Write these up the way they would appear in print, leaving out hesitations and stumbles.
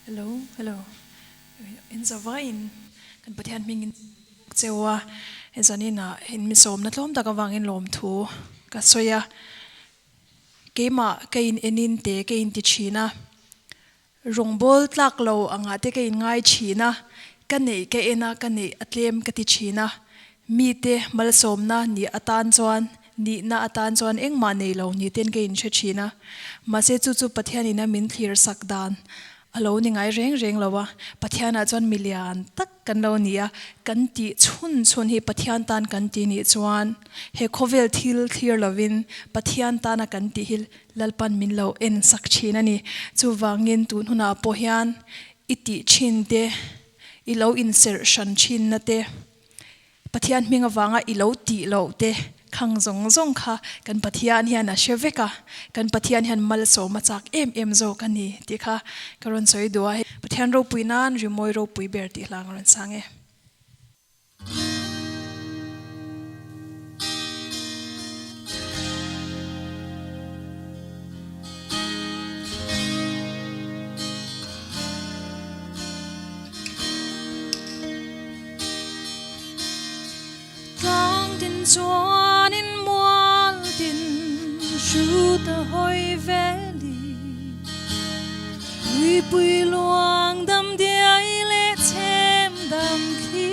Hello, hello. In Zavain, kan pathian mingin cewa ezanina in misom na tlom taka wangin lom thu ka soya keima kein enin te kein ti china rongbol tlak lo anga te kein ngai china kanei ke ena kanei atlem ka ti china mi te malsom na ni atan chuan ni na atan chuan engma nei lo ni ten kein che china ma se chu chu pathian ina min thlir sakdan alo ni ngai reng reng lawa pathiana chuan milian tak kan lo nia kan ti chun hi pathian tan kan ti ni chuan he khovel thil clear lovin pathian tan kan ti hil lalpan min lo en sak china ni chu wangin tun huna po hian iti chin te I lo in ser shan chin na te pathian minga wanga I lo ti lo te khang zong zong kha kan pathian hian a sheveka kan pathian hian mal so machak em zo kani ti kha karon soi duwa pathian ro puinan rimoi ro pui ber ti hlang ron sange Chuan in mual tin shu ta hoi veli lui pui luang dam diai le chem dam khi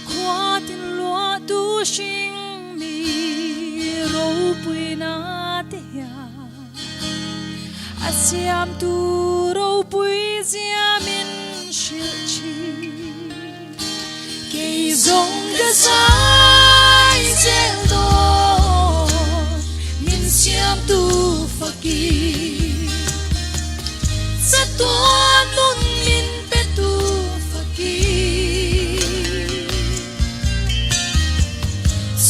qua tin lua tu sing mi ro pui na te ya asiam tu ro pui zia min shil chi Kay zong ga sai zel do min siam tu fakir sa tuan nun min pe tu fakir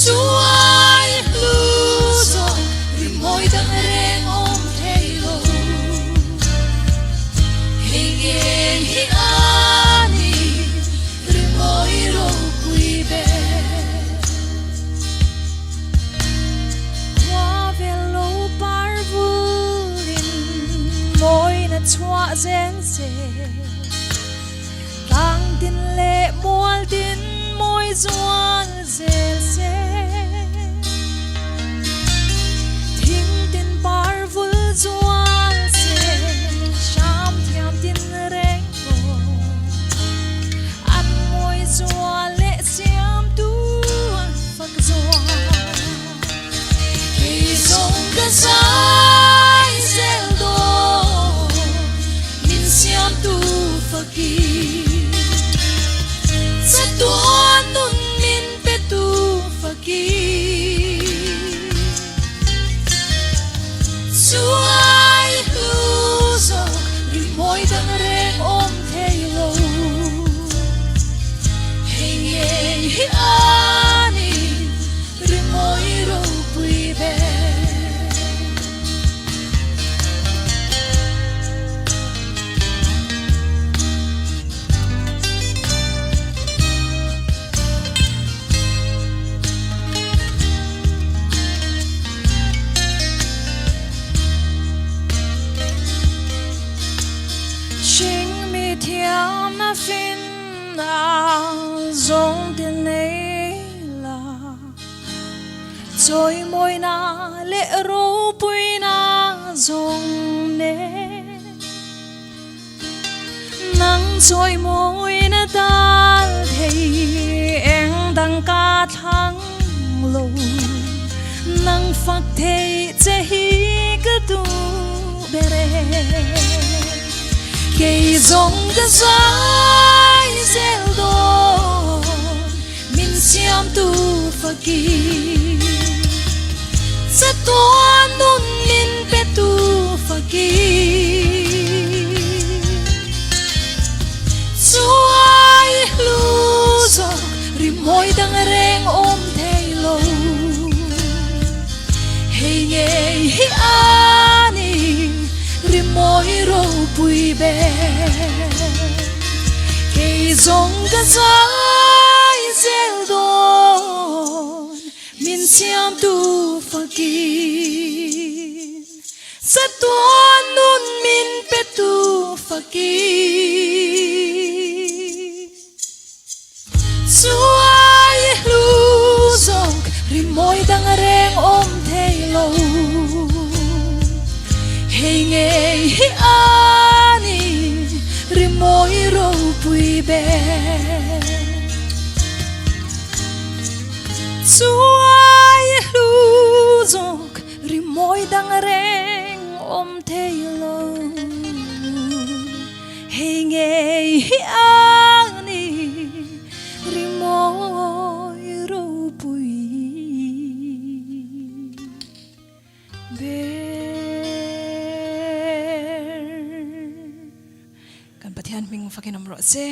suai lu zo rimoy dang reng om thelo hey hi chua zen se tang tin le mual tin moi zuan zel se thing tin par vul zuan se sham thiam tin reng ko an moi zuan le siam tu fak zuan ki song ka sai zel do siam tu fakir sa tuan nun min pe tu fakir suai lu zo rimoy dang reng om thelo hey hi ani rimoy ro pui be thiam na fin na zong tin nei la choi moi na le ro pui na zong ne nang choi moi na dal thei eng dang ka thang lo nang phak thei che hi ka tu bere Kay zong ga sai zel do min siam tu fakir sa tuan nun min pe tu fakir suai lu zo rimoy dang reng om thelo hey hey hi ani rimoy ro pui be kay zong ga sai zel do min siam tu fakir sa tuan nun min petu faki suai luzok rimoy dang reng om thelo hey ngei hi ani rimoy ro pui be suai luzok rimoy dang reng om thelo hey ngei hi ani rimoy ro pui kan pathian ming fakin amro se